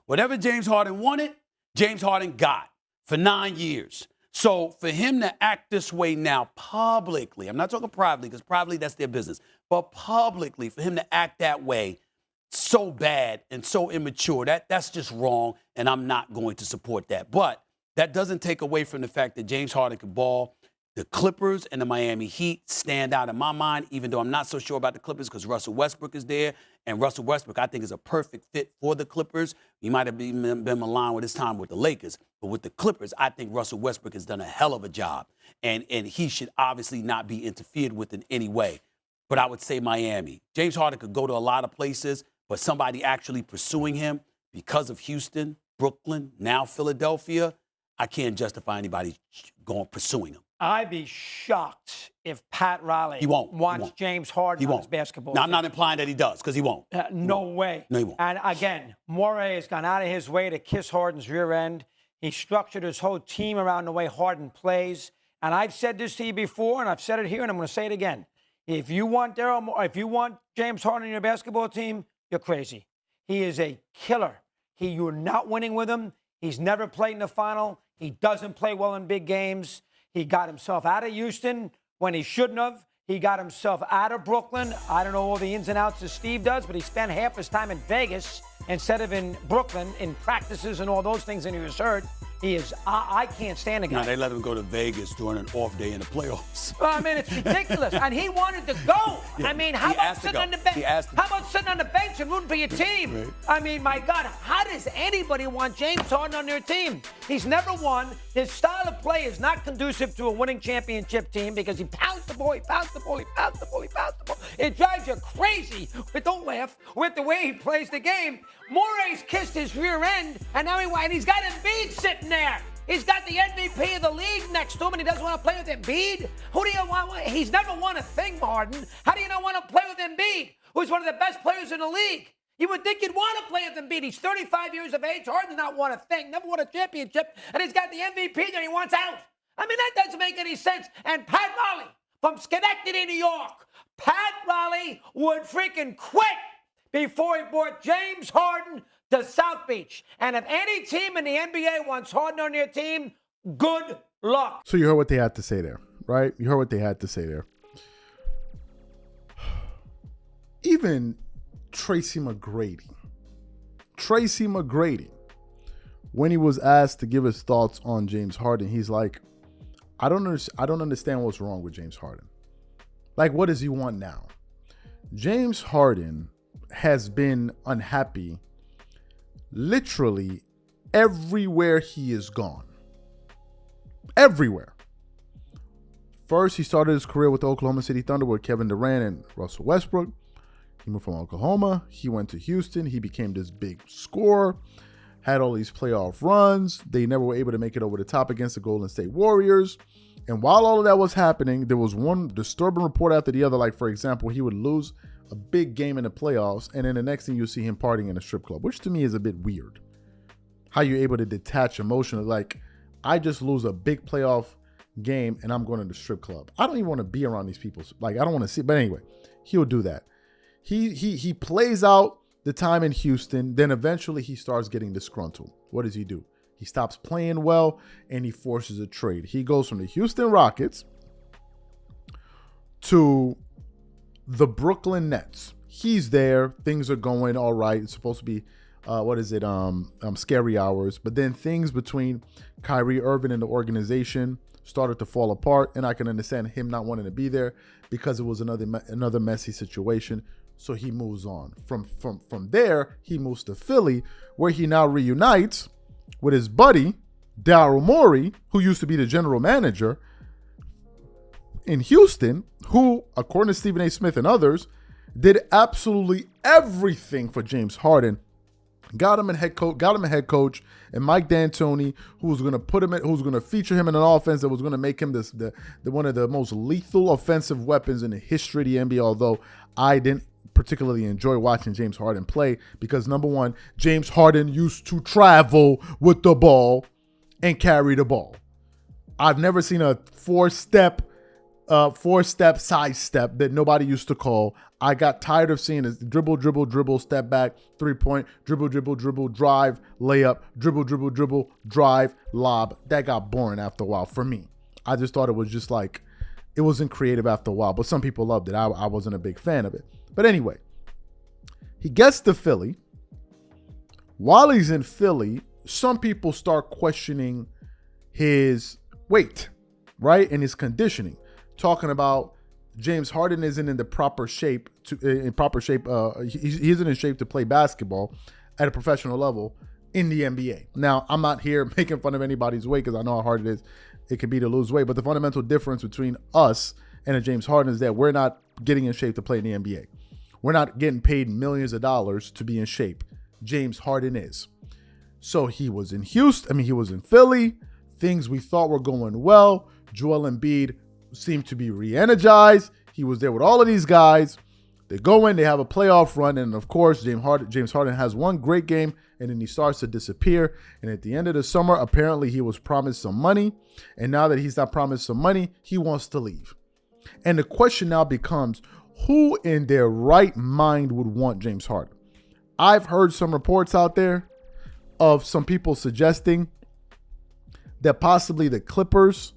Whatever James Harden wanted, James Harden got for 9 years. So for him to act this way now publicly, I'm not talking privately because privately that's their business, but publicly for him to act that way so bad and so immature, that's just wrong, and I'm not going to support that. But that doesn't take away from the fact that James Harden can ball. The Clippers and the Miami Heat stand out in my mind, even though I'm not so sure about the Clippers because Russell Westbrook is there. And Russell Westbrook, I think, is a perfect fit for the Clippers. He might have been maligned with his time with the Lakers. But with the Clippers, I think Russell Westbrook has done a hell of a job. And he should obviously not be interfered with in any way. But I would say Miami. James Harden could go to a lot of places, but somebody actually pursuing him because of Houston, Brooklyn, now Philadelphia, I can't justify anybody pursuing him. I'd be shocked if Pat Riley wants James Harden on his basketball team. I'm not implying that he does, because he won't. No way. No, he won't. And again, Morey has gone out of his way to kiss Harden's rear end. He structured his whole team around the way Harden plays. And I've said this to you before, and I've said it here, and I'm going to say it again. If you want James Harden on your basketball team, you're crazy. He is a killer. You're not winning with him. He's never played in the final. He doesn't play well in big games. He got himself out of Houston when he shouldn't have. He got himself out of Brooklyn. I don't know all the ins and outs as Steve does, but he spent half his time in Vegas instead of in Brooklyn in practices and all those things, and he was hurt. I can't stand the guy. No, they let him go to Vegas during an off day in the playoffs. Well, I mean, it's ridiculous. And he wanted to go. Yeah. I mean, how about sitting on the bench? How about sitting on the bench and rooting for your team? Right. I mean, my God, how does anybody want James Harden on their team? He's never won. His style of play is not conducive to a winning championship team because he pounds the ball, he pounds the ball, he pounds the ball, he pounds the ball. It drives you crazy, but don't laugh, with the way he plays the game. Morey's kissed his rear end, and now he's got Embiid sitting there. He's got the MVP of the league next to him, and he doesn't want to play with Embiid? Who do you want? He's never won a thing, Harden. How do you not want to play with Embiid, who's one of the best players in the league? You would think you'd want to play with Embiid. He's 35 years of age. Harden's not won a thing, never won a championship, and he's got the MVP that he wants out. I mean, that doesn't make any sense. And Pat Riley from Schenectady, New York, Pat Riley would freaking quit before he brought James Harden to South Beach. And if any team in the NBA wants Harden on their team, good luck. So you heard what they had to say there, right? You heard what they had to say there. Even Tracy McGrady, when he was asked to give his thoughts on James Harden, he's like, I don't understand what's wrong with James Harden. Like, what does he want now? James Harden has been unhappy literally everywhere he is gone. Everywhere. First, he started his career with the Oklahoma City Thunder with Kevin Durant and Russell Westbrook. He moved from Oklahoma. He went to Houston. He became this big scorer, had all these playoff runs. They never were able to make it over the top against the Golden State Warriors. And while all of that was happening, there was one disturbing report after the other. Like, for example, he would lose a big game in the playoffs, and then the next thing you see him partying in a strip club, which to me is a bit weird. How you're able to detach emotionally. Like, I just lose a big playoff game, and I'm going to the strip club. I don't even want to be around these people. Like, I don't want to see. But anyway, he'll do that. He plays out the time in Houston. Then eventually he starts getting disgruntled. What does he do? He stops playing well, and he forces a trade. He goes from the Houston Rockets to the Nets. He's there. Things are going all right. It's supposed to be, scary hours. But then things between Kyrie Irving and the organization started to fall apart. And I can understand him not wanting to be there because it was another messy situation. So he moves on. From there, he moves to Philly, where he now reunites with his buddy, Daryl Morey, who used to be the general manager in Houston, who, according to Stephen A. Smith and others, did absolutely everything for James Harden. Got him a head coach, and Mike D'Antoni, who was going to feature him in an offense that was going to make him the one of the most lethal offensive weapons in the history of the NBA. Although I didn't particularly enjoy watching James Harden play because, number one, James Harden used to travel with the ball and carry the ball. I've never seen a 4-step 4-step side step that nobody used to call. I got tired of seeing this dribble, dribble, dribble, step back, 3-point, dribble, dribble, dribble, drive, layup, dribble, dribble, dribble, drive, lob. That got boring after a while for me. I just thought it was just like, it wasn't creative after a while, but some people loved it. I wasn't a big fan of it. But anyway, he gets to Philly. While he's in Philly, some people start questioning his weight, right? And his conditioning. Talking about James Harden isn't in the proper shape he isn't in shape to play basketball at a professional level in the NBA. Now, I'm not here making fun of anybody's weight because I know how hard it can be to lose weight. But the fundamental difference between us and a James Harden is that we're not getting in shape to play in the NBA. We're not getting paid millions of dollars to be in shape. James Harden is. So he was in Houston. He was in Philly. Things we thought were going well. Joel Embiid seemed to be re-energized. He was there with all of these guys. They go in, they have a playoff run, and of course, James Harden has one great game, and then he starts to disappear. And at the end of the summer, apparently he was promised some money, and now that he's not promised some money, he wants to leave. And the question now becomes, who in their right mind would want James Harden? I've heard some reports out there of some people suggesting that possibly the Clippers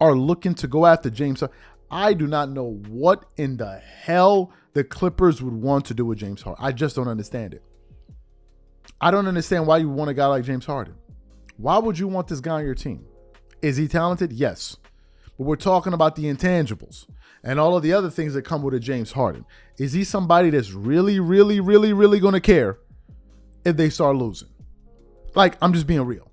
are looking to go after James Harden. I do not know what in the hell the Clippers would want to do with James Harden. I just don't understand it. I don't understand why you want a guy like James Harden. Why would you want this guy on your team? Is he talented? Yes. But we're talking about the intangibles and all of the other things that come with a James Harden. Is he somebody that's really, really, really, really going to care if they start losing? Like, I'm just being real.